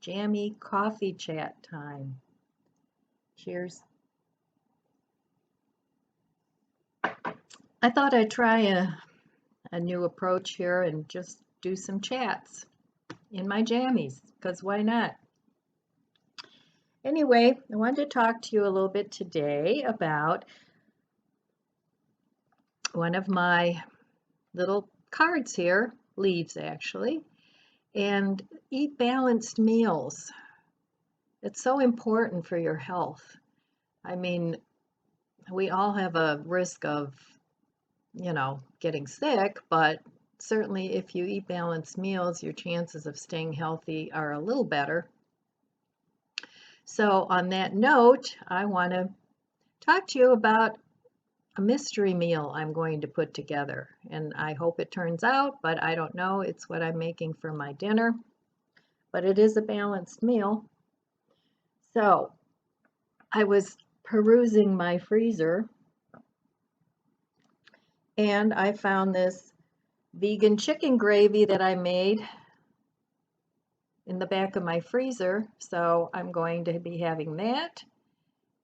jammy coffee chat time. Cheers. I thought I'd try a new approach here and just do some chats in my jammies, because why not? Anyway, I wanted to talk to you a little bit today about one of my little cards here, leaves actually, and eat balanced meals. It's so important for your health. I mean, we all have a risk of, getting sick, but certainly if you eat balanced meals, your chances of staying healthy are a little better. So on that note, I want to talk to you about a mystery meal I'm going to put together, and I hope it turns out, but I don't know. It's what I'm making for my dinner, but it is a balanced meal. So I was perusing my freezer and I found this vegan chicken gravy that I made in the back of my freezer. So I'm going to be having that,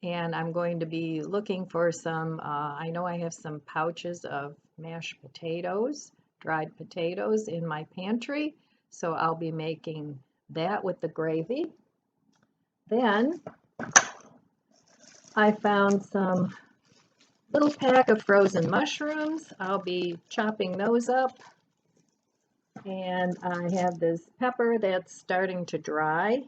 and I'm going to be looking for some, I know I have some pouches of mashed potatoes, dried potatoes in my pantry. So I'll be making that with the gravy. Then I found some little pack of frozen mushrooms. I'll be chopping those up. And I have this pepper that's starting to dry.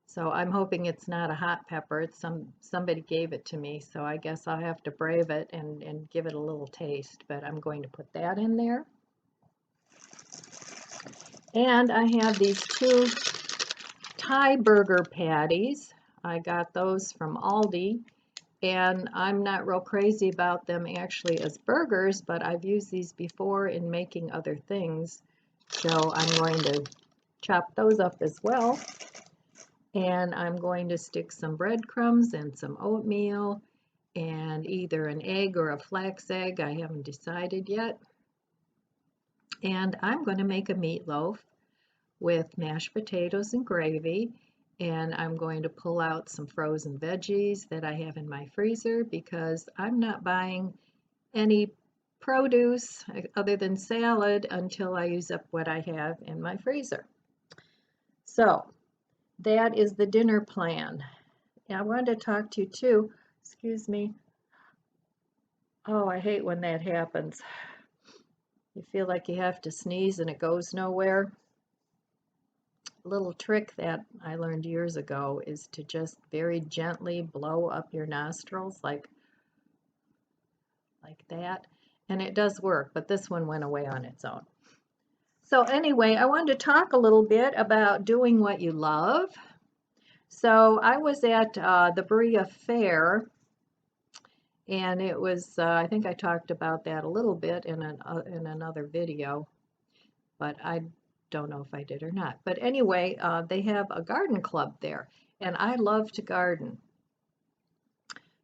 So I'm hoping it's not a hot pepper. It's somebody gave it to me, so I guess I'll have to brave it and give it a little taste, but I'm going to put that in there. And I have these two Thai burger patties. I got those from Aldi, and I'm not real crazy about them actually as burgers, but I've used these before in making other things. So I'm going to chop those up as well. And I'm going to stick some breadcrumbs and some oatmeal and either an egg or a flax egg. I haven't decided yet. And I'm going to make a meatloaf with mashed potatoes and gravy. And I'm going to pull out some frozen veggies that I have in my freezer because I'm not buying any produce other than salad until I use up what I have in my freezer. So that is the dinner plan. And I wanted to talk to you too. Excuse me. Oh, I hate when that happens. You feel like you have to sneeze and it goes nowhere. A little trick that I learned years ago is to just very gently blow up your nostrils like that. And it does work, but this one went away on its own. So anyway, I wanted to talk a little bit about doing what you love. So I was at the Berea Fair, and it was, I think I talked about that a little bit in another video, but I don't know if I did or not. But anyway, they have a garden club there, and I love to garden.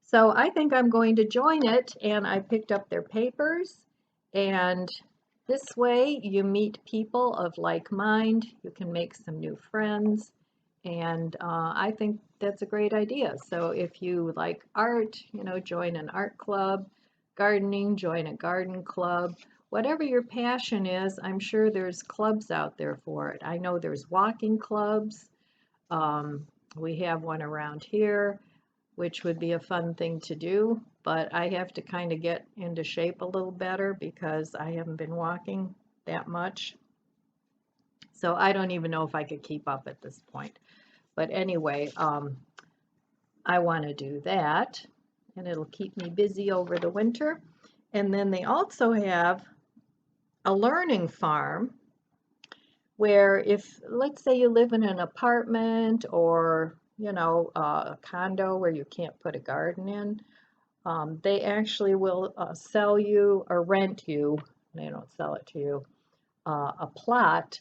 So I think I'm going to join it, and I picked up their papers, and this way you meet people of like mind, you can make some new friends, and I think that's a great idea. So if you like art, join an art club, gardening, join a garden club. Whatever your passion is, I'm sure there's clubs out there for it. I know there's walking clubs. We have one around here, which would be a fun thing to do, but I have to kind of get into shape a little better because I haven't been walking that much. So I don't even know if I could keep up at this point. But anyway, I want to do that, and it'll keep me busy over the winter. And then they also have a learning farm where if, let's say you live in an apartment or, a condo where you can't put a garden in, they actually will sell you or rent you, they don't sell it to you, a plot.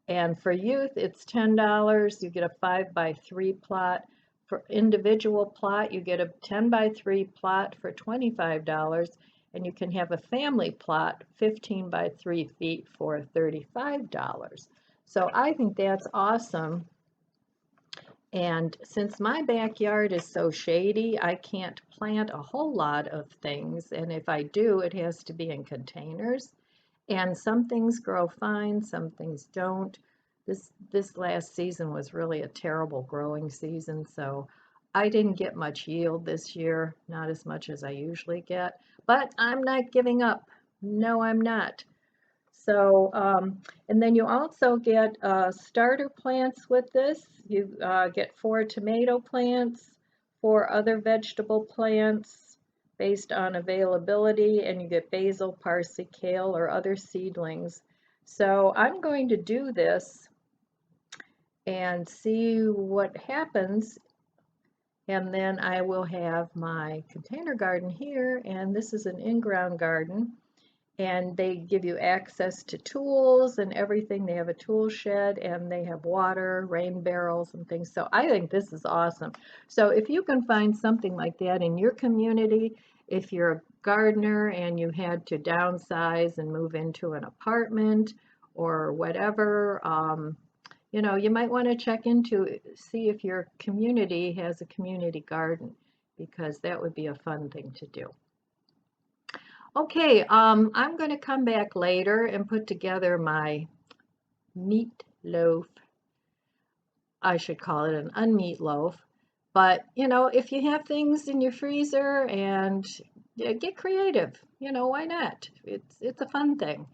And for youth, it's $10. You get a 5x3 plot. For individual plot, you get a 10x3 plot for $25. And you can have a family plot, 15x3 feet for $35. So I think that's awesome And since my backyard is so shady, I can't plant a whole lot of things. And if I do, it has to be in containers. And some things grow fine, some things don't. This last season was really a terrible growing season, so I didn't get much yield this year, not as much as I usually get. But I'm not giving up. No, I'm not. So, and then you also get starter plants with this. You get 4 tomato plants, 4 other vegetable plants based on availability, and you get basil, parsley, kale, or other seedlings. So I'm going to do this and see what happens, and then I will have my container garden here, and this is an in-ground garden. And they give you access to tools and everything. They have a tool shed and they have water, rain barrels and things. So I think this is awesome. So if you can find something like that in your community, if you're a gardener and you had to downsize and move into an apartment or whatever, you know, you might want to check into see if your community has a community garden, because that would be a fun thing to do. Okay, I'm going to come back later and put together my meatloaf. I should call it an unmeat loaf. But, you know, if you have things in your freezer and yeah, get creative, you know, why not? It's a fun thing.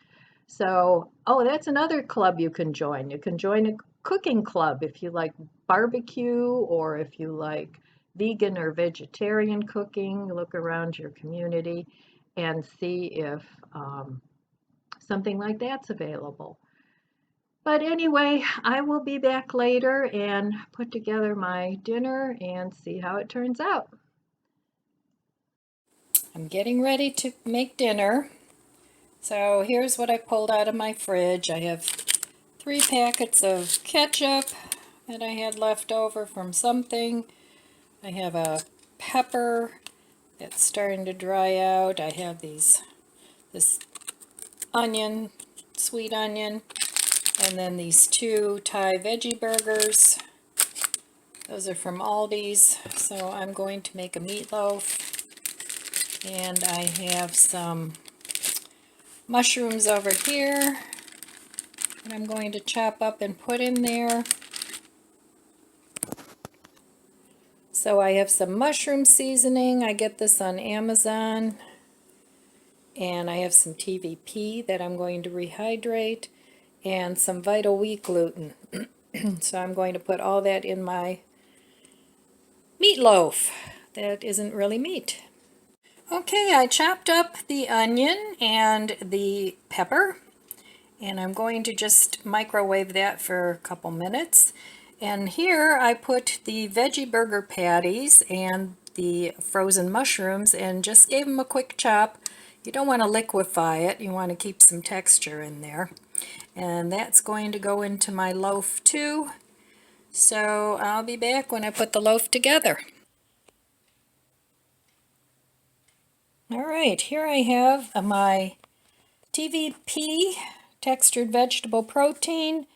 So, oh, that's another club you can join. You can join a cooking club if you like barbecue or if you like vegan or vegetarian cooking. Look around your community and see if something like that's available. But anyway, I will be back later and put together my dinner and see how it turns out. I'm getting ready to make dinner. So here's what I pulled out of my fridge. I have 3 packets of ketchup that I had left over from something. I have a pepper that's starting to dry out. I have this onion, sweet onion, and then these 2 Thai veggie burgers. Those are from Aldi's. So I'm going to make a meatloaf. And I have some mushrooms over here that I'm going to chop up and put in there. So I have some mushroom seasoning. I get this on Amazon. And I have some TVP that I'm going to rehydrate, and some Vital Wheat gluten. So I'm going to put all that in my meatloaf. That isn't really meat. Okay, I chopped up the onion and the pepper, and I'm going to just microwave that for a couple minutes. And here I put the veggie burger patties and the frozen mushrooms and just gave them a quick chop. You don't want to liquefy it, you want to keep some texture in there. And that's going to go into my loaf too. So I'll be back when I put the loaf together. Alright, here I have my TVP, textured vegetable protein.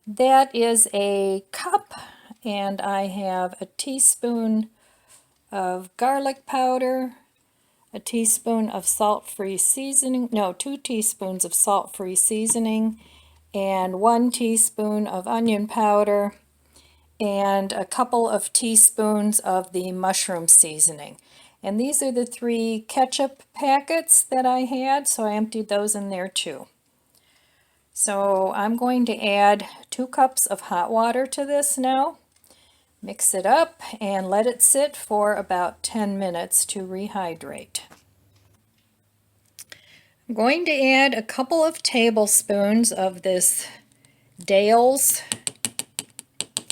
That is a cup, and I have a teaspoon of garlic powder, a teaspoon of salt-free seasoning, no, 2 teaspoons of salt-free seasoning, and 1 teaspoon of onion powder, and a couple of teaspoons of the mushroom seasoning. And these are the 3 ketchup packets that I had, so I emptied those in there too. So I'm going to add 2 cups of hot water to this now. Mix it up and let it sit for about 10 minutes to rehydrate. I'm going to add a couple of tablespoons of this Dale's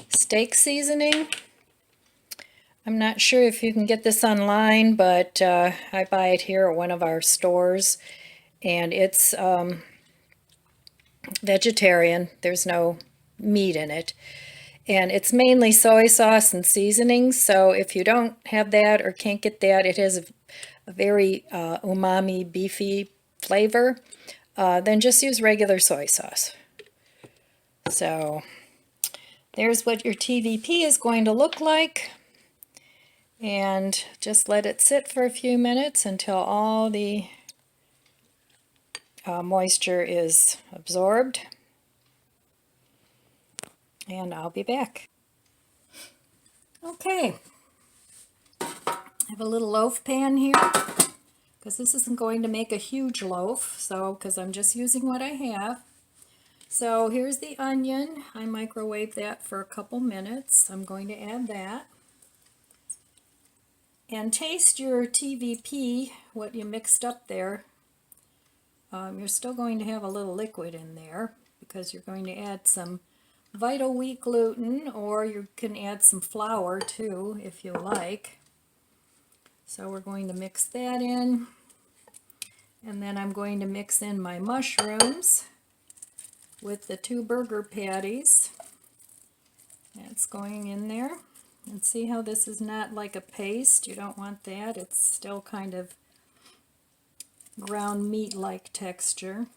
steak seasoning. I'm not sure if you can get this online, but I buy it here at one of our stores, and it's vegetarian. There's no meat in it, and it's mainly soy sauce and seasonings. So if you don't have that or can't get that, it has a very umami, beefy flavor. Then just use regular soy sauce. So there's what your TVP is going to look like. And just let it sit for a few minutes until all the moisture is absorbed. And I'll be back. Okay, I have a little loaf pan here because this isn't going to make a huge loaf, so because I'm just using what I have. So here's the onion. I microwaved that for a couple minutes. I'm going to add that. And taste your TVP, what you mixed up there. You're still going to have a little liquid in there because you're going to add some vital wheat gluten, or you can add some flour too if you like. So we're going to mix that in, and then I'm going to mix in my mushrooms with the 2 burger patties. That's going in there. And see how this is not like a paste? You don't want that. It's still kind of ground meat-like texture.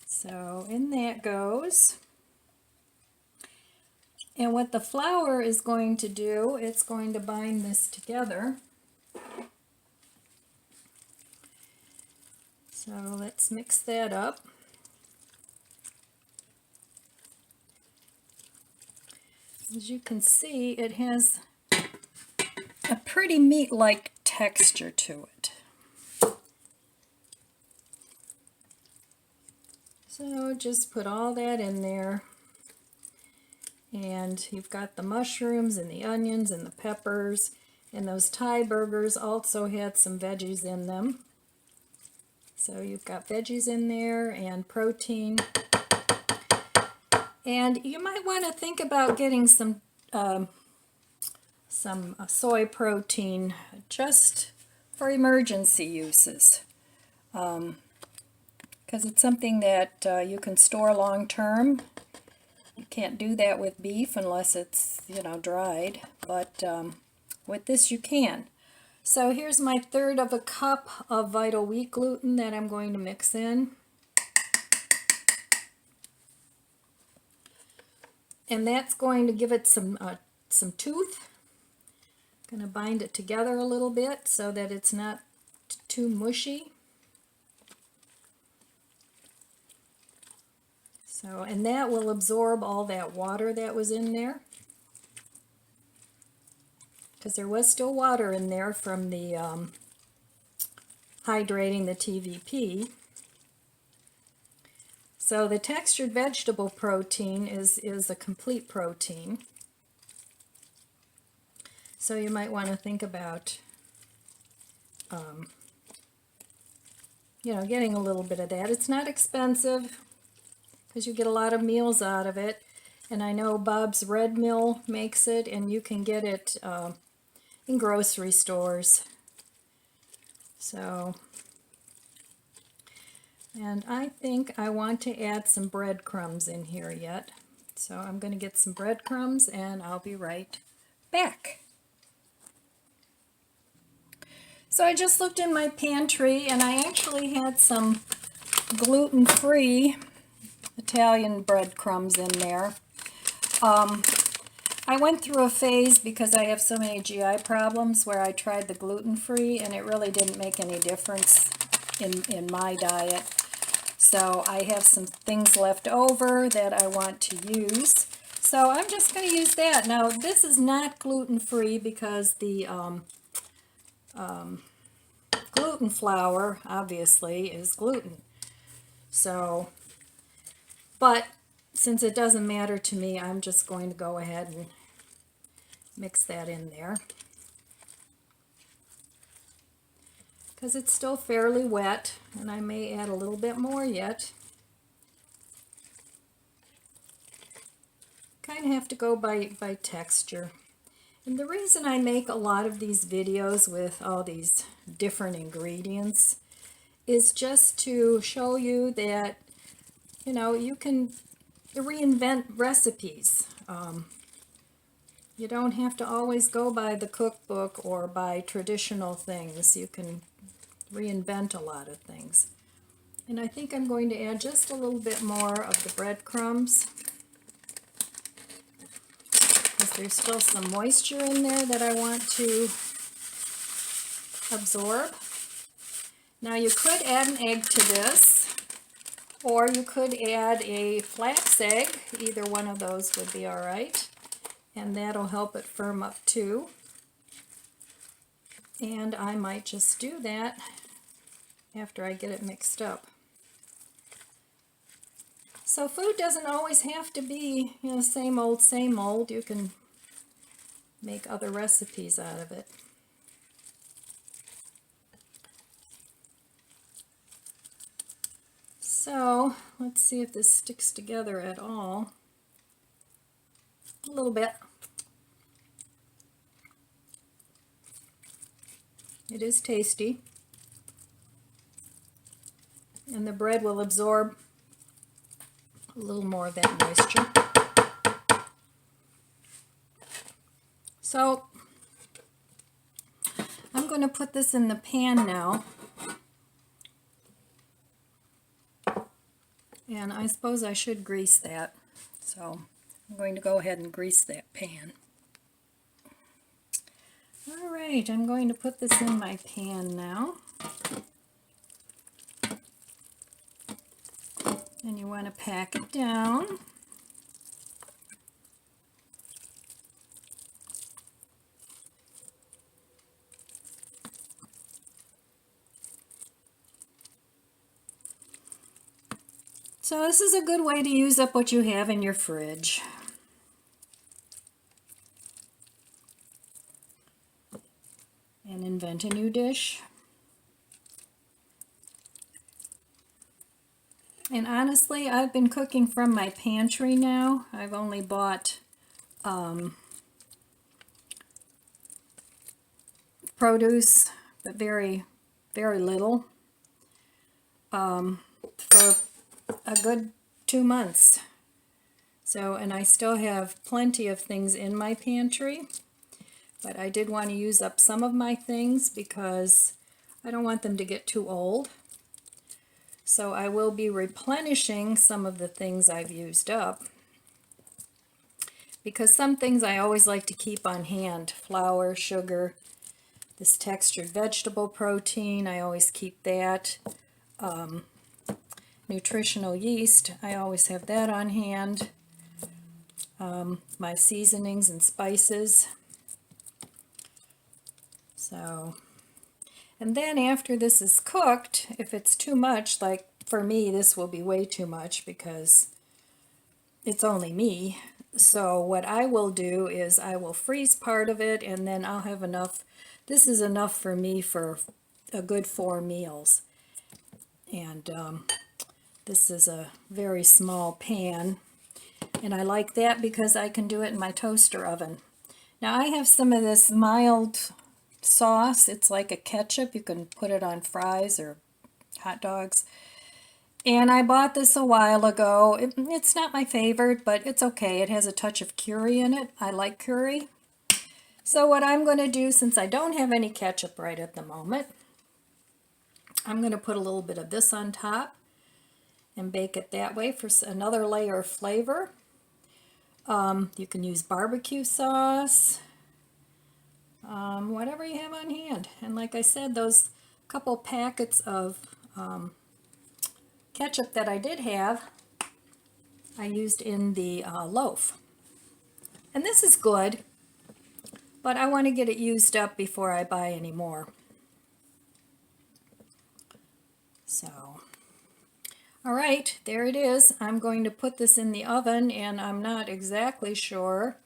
So in that goes. And what the flour is going to do, it's going to bind this together. So let's mix that up. As you can see, it has a pretty meat-like texture to it. So just put all that in there. And you've got the mushrooms and the onions and the peppers, and those Thai burgers also had some veggies in them. So you've got veggies in there and protein. And you might want to think about getting some soy protein just for emergency uses. Because it's something that you can store long term. You can't do that with beef unless it's, dried, but with this you can. So here's my 1/3 of a cup of vital wheat gluten that I'm going to mix in. And that's going to give it some tooth. I'm going to bind it together a little bit so that it's not too mushy. So, and that will absorb all that water that was in there, because there was still water in there from the hydrating the TVP. So the textured vegetable protein is a complete protein. So you might want to think about, getting a little bit of that. It's not expensive, because you get a lot of meals out of it. And I know Bob's Red Mill makes it, and you can get it in grocery stores. So, and I think I want to add some breadcrumbs in here yet. So I'm going to get some breadcrumbs, and I'll be right back. So I just looked in my pantry, and I actually had some gluten-free Italian breadcrumbs in there. I went through a phase because I have so many GI problems where I tried the gluten-free, and it really didn't make any difference in my diet. So I have some things left over that I want to use. So I'm just going to use that. Now this is not gluten-free because the gluten flour obviously is gluten. So, but since it doesn't matter to me, I'm just going to go ahead and mix that in there, because it's still fairly wet, and I may add a little bit more yet. Kind of have to go by texture. And the reason I make a lot of these videos with all these different ingredients is just to show you that, you can reinvent recipes. You don't have to always go by the cookbook or by traditional things. You can reinvent a lot of things. And I think I'm going to add just a little bit more of the breadcrumbs, because there's still some moisture in there that I want to absorb. Now you could add an egg to this, or you could add a flax egg. Either one of those would be all right, and that'll help it firm up too. And I might just do that after I get it mixed up. So food doesn't always have to be, you know, same old, same old. You can make other recipes out of it. So let's see if this sticks together at all. A little bit. It is tasty. And the bread will absorb a little more of that moisture. So I'm going to put this in the pan now. And I suppose I should grease that. So I'm going to go ahead and grease that pan. All right, I'm going to put this in my pan now. And you want to pack it down. So this is a good way to use up what you have in your fridge. And invent a new dish. And honestly, I've been cooking from my pantry now. I've only bought produce, but very, very little, for a good 2 months. So, and I still have plenty of things in my pantry, but I did want to use up some of my things because I don't want them to get too old. So I will be replenishing some of the things I've used up, because some things I always like to keep on hand. Flour, sugar, this textured vegetable protein, I always keep that. Nutritional yeast, I always have that on hand. My seasonings and spices. So, and then after this is cooked, if it's too much, like for me, this will be way too much because it's only me. So what I will do is I will freeze part of it, and then I'll have enough. This is enough for me for a good 4 meals. And this is a very small pan, and I like that because I can do it in my toaster oven. Now I have some of this mild sauce. It's like a ketchup. You can put it on fries or hot dogs. And I bought this a while ago. It's not my favorite, but it's okay. It has a touch of curry in it. I like curry. So what I'm going to do, since I don't have any ketchup right at the moment, I'm going to put a little bit of this on top and bake it that way for another layer of flavor. You can use barbecue sauce, whatever you have on hand. And like I said, those couple packets of ketchup that I did have, I used in the loaf. And this is good, but I want to get it used up before I buy any more. So, all right, there it is. I'm going to put this in the oven, and I'm not exactly sure.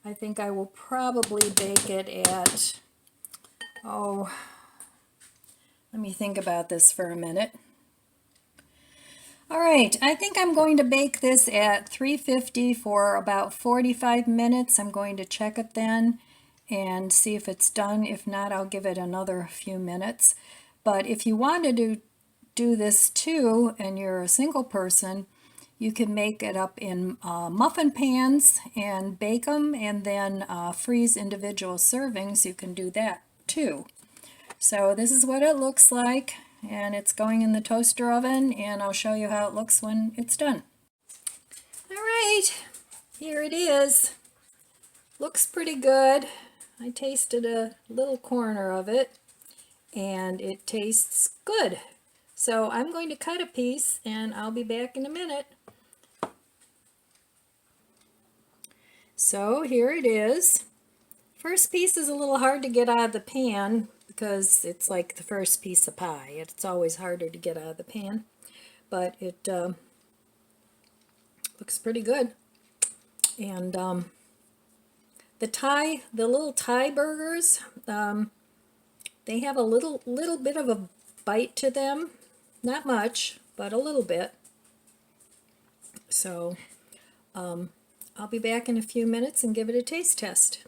I think I will probably bake it at, let me think about this for a minute. All right, I think I'm going to bake this at 350 for about 45 minutes. I'm going to check it then and see if it's done. If not, I'll give it another few minutes. But if you want to do this too, and you're a single person, you can make it up in muffin pans and bake them, and then freeze individual servings. You can do that too. So this is what it looks like. and it's going in the toaster oven, and I'll show you how it looks when it's done. All right, here it is. Looks pretty good. I tasted a little corner of it, and it tastes good. So I'm going to cut a piece, and I'll be back in a minute. So here it is. First piece is a little hard to get out of the pan because it's like the first piece of pie. It's always harder to get out of the pan, but it looks pretty good. And the little Thai burgers, they have a little bit of a bite to them. Not much, but a little bit. So I'll be back in a few minutes and give it a taste test.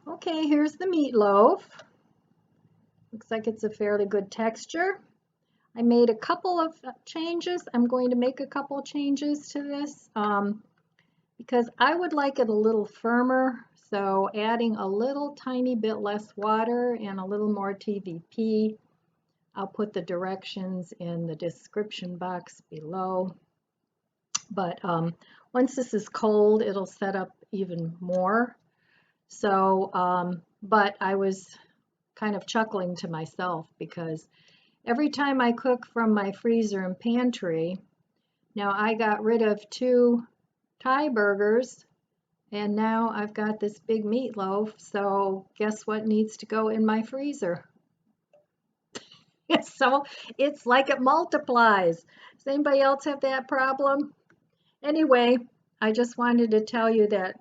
Okay, here's the meatloaf. Looks like it's a fairly good texture. I made a couple of changes. I'm going to make a couple changes to this because I would like it a little firmer. So adding a little tiny bit less water and a little more TVP. I'll put the directions in the description box below. But once this is cold, it'll set up even more. So, but I was kind of chuckling to myself because every time I cook from my freezer and pantry, now I got rid of 2 Thai burgers, and now I've got this big meatloaf, so guess what needs to go in my freezer? So it's like it multiplies. Does anybody else have that problem? Anyway, I just wanted to tell you that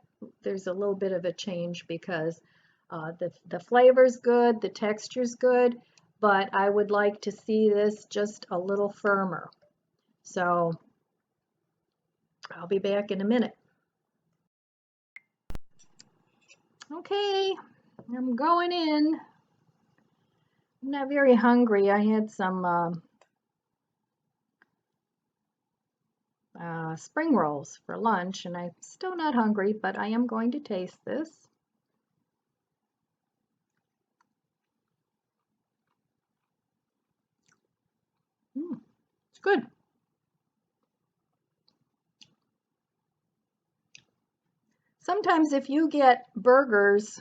there's a little bit of a change because the flavor's good, the texture's good, but I would like to see this just a little firmer. So I'll be back in a minute. Okay, I'm going in. I'm not very hungry. I had some spring rolls for lunch, and I'm still not hungry, but I am going to taste this. It's good. Sometimes if you get burgers,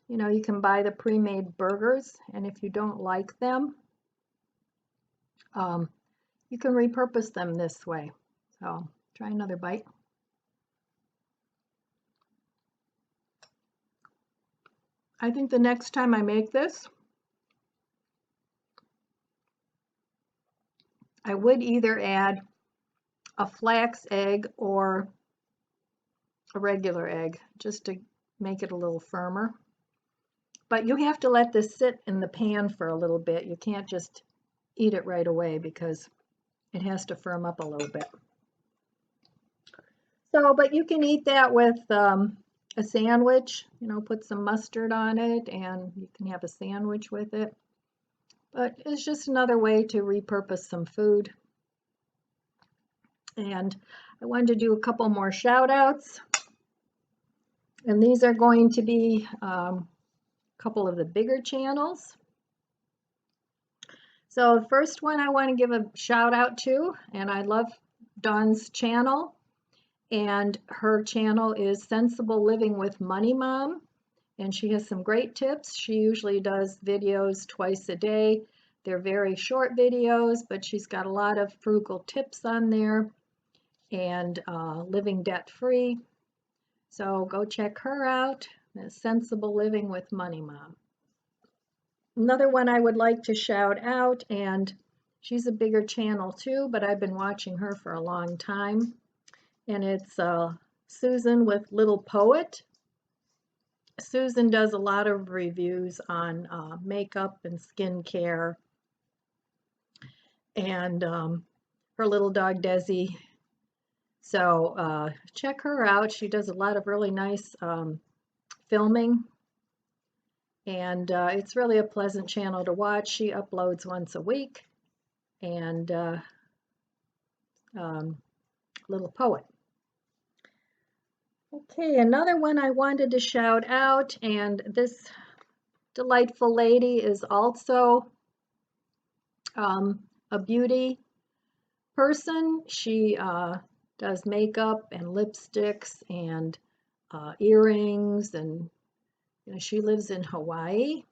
you know, you can buy the pre-made burgers, and if you don't like them, you can repurpose them this way. So try another bite. I think the next time I make this, I would either add a flax egg or a regular egg just to make it a little firmer. But you have to let this sit in the pan for a little bit. You can't just eat it right away because it has to firm up a little bit. So, but you can eat that with a sandwich, you know, put some mustard on it and you can have a sandwich with it. But it's just another way to repurpose some food. And I wanted to do a couple more shout outs. And these are going to be a couple of the bigger channels. So the first one I want to give a shout out to, and I love Dawn's channel. And her channel is Sensible Living with Money Mom. And she has some great tips. She usually does videos twice a day. They're very short videos, but she's got a lot of frugal tips on there and living debt-free. So go check her out, Sensible Living with Money Mom. Another one I would like to shout out, and she's a bigger channel too, but I've been watching her for a long time. And it's Susan with Little Poet. Susan does a lot of reviews on makeup and skincare. And her little dog Desi. So check her out. She does a lot of really nice filming. And it's really a pleasant channel to watch. She uploads once a week. And Little Poet. Okay, another one I wanted to shout out, and this delightful lady is also a beauty person. She does makeup and lipsticks and earrings, and she lives in Hawaii.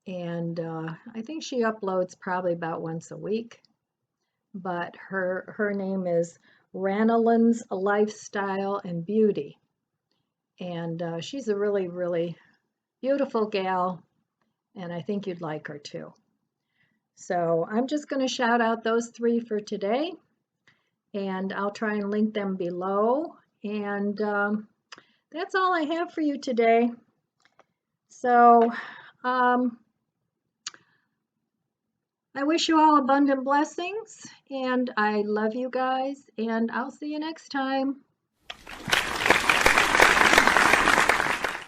And I think she uploads probably about once a week. But her name is Ranalin's Lifestyle and Beauty. And she's a really, really beautiful gal, and I think you'd like her too. So I'm just going to shout out those three for today, and I'll try and link them below. And that's all I have for you today. So I wish you all abundant blessings, and I love you guys, and I'll see you next time.